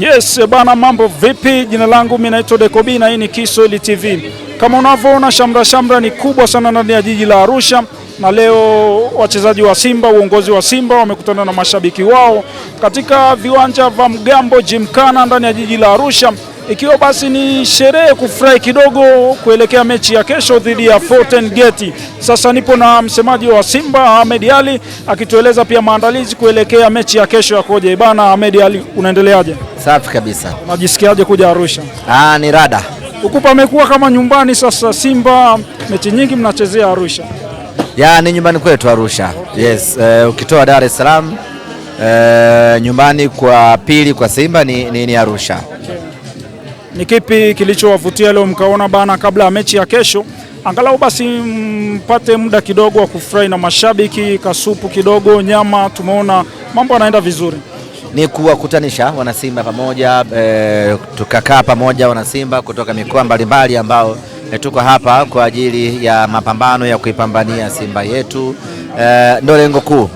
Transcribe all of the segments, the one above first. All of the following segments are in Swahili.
Yes, bana, mambo vipi? Jina langu mimi naitwa Dekobi na hii ni Kiswahili TV. Kama unavyoona, shamra ni kubwa sana ndani ya jiji la Arusha, na leo wachezaji wa Simba, uongozi wa Simba wamekutana na mashabiki wao katika viwanja vya Mgambo Gymkhana ndani ya jiji la Arusha, ikiwa basi ni sherehe kufurahi kidogo kuelekea mechi ya kesho dhidi ya Fountain Gate. Sasa nipo na msemaji wa Simba Ahmed Ally akitueleza pia maandalizi kuelekea mechi ya kesho yakoje. Bana Ahmed Ally, unaendeleaje? Safi kabisa. Unajisikiaje kuja Arusha? Ni rada. Huku pamekuwa kama nyumbani sasa. Simba mechi nyingi mnachezea Arusha. Ni nyumbani kwetu Arusha. Okay. Yes, ukitoa Dar es Salaam nyumbani kwa pili kwa Simba ni Arusha. Okay. Ni kipi kilichowavutia leo mkaona bana kabla ya mechi ya kesho angalau basi mpate muda kidogo wa kufurahi na mashabiki, kasupu kidogo, nyama, tumeona mambo yanaenda vizuri? Ni kuwakutanisha wanasimba pamoja, tukakaa pamoja wanasimba kutoka mikoa mbalimbali ambao tuko hapa kwa ajili ya mapambano ya kuipambania Simba yetu. Ndio lengo kuu.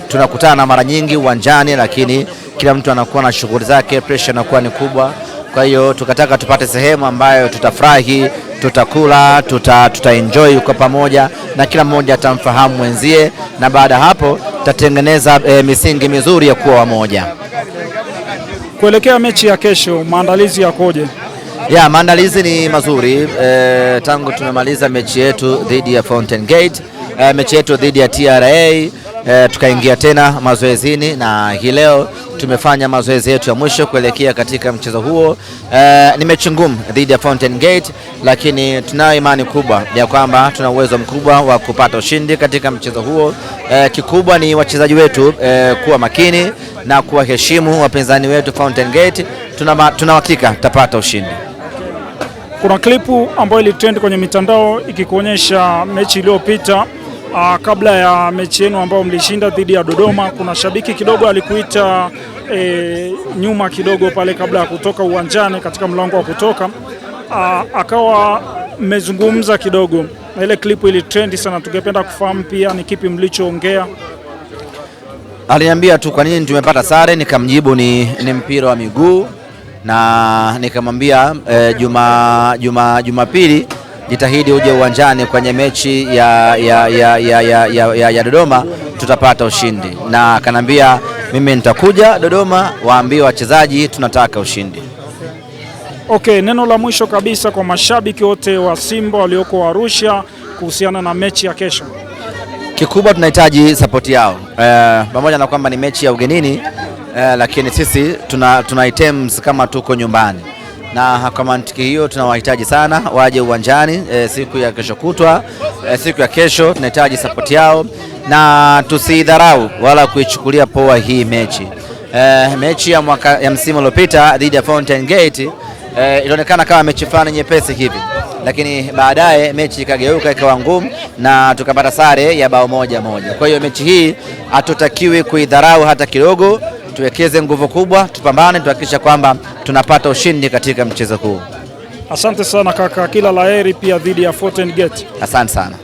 Tunakutana mara nyingi uwanjani, lakini kila mtu anakuwa na shughuli zake, pressure inakuwa ni kubwa. Kwa hiyo tukataka tupate sehemu ambayo tutafurahi, tutakula, tutaenjoy kwa pamoja na kila mmoja atamfahamu mwenzie, na baada hapo tutatengeneza misingi mizuri ya kuwa wamoja. Kuelekea mechi ya kesho, maandalizi yakoje? Maandalizi ni mazuri. Tangu tumemaliza mechi yetu dhidi ya Fountain Gate, mechi yetu dhidi ya TRA, tukaingia tena mazoezini, na hii leo tumefanya mazoezi yetu ya mwisho kuelekea katika mchezo huo. Ni mechi ngumu dhidi ya Fountain Gate, lakini tunayo imani kubwa ya kwamba tuna uwezo mkubwa wa kupata ushindi katika mchezo huo. Kikubwa ni wachezaji wetu kuwa makini na kuwaheshimu wapinzani wetu Fountain Gate. Tuna hakika tutapata ushindi. Kuna klipu ambayo ilitrend kwenye mitandao ikikuonyesha mechi iliyopita kabla ya mechi yenu ambayo mlishinda dhidi ya Dodoma. Kuna shabiki kidogo alikuita nyuma kidogo pale kabla ya kutoka uwanjani katika mlango wa kutoka, akawa mmezungumza kidogo, na ile klipu ili trend sana. Tungependa kufahamu pia ni kipi mlichoongea. Aliniambia tu kwa nini tumepata sare, nikamjibu ni mpira wa miguu, na nikamwambia Jumapili jitahidi uje uwanjani kwenye mechi ya Dodoma, tutapata ushindi. Na akanambia mimi nitakuja Dodoma, waambie wachezaji tunataka ushindi. Okay, neno la mwisho kabisa kwa mashabiki wote wa Simba walioko Arusha kuhusiana na mechi ya kesho. Kikubwa tunahitaji support yao. Pamoja na kwamba ni mechi ya ugenini, lakini sisi tuna items kama tuko nyumbani, na kwa mantiki hiyo tunawahitaji sana waje uwanjani siku ya kesho kutwa. Siku ya kesho tunahitaji support yao, na tusidharau wala kuichukulia poa hii mechi. Mechi ya msimu uliopita dhidi ya Fountain Gate ilionekana kama mechi fulani nyepesi hivi, lakini baadaye mechi ikageuka ikawa ngumu na tukapata sare ya bao moja. Kwa hiyo mechi hii hatutakiwi kuidharau hata kidogo. Tuwekeze nguvu kubwa, tupambane, tuhakikisha kwamba tunapata ushindi katika mchezo huu. Asante sana kaka, kila laheri pia dhidi ya Fountain Gate. Asante sana.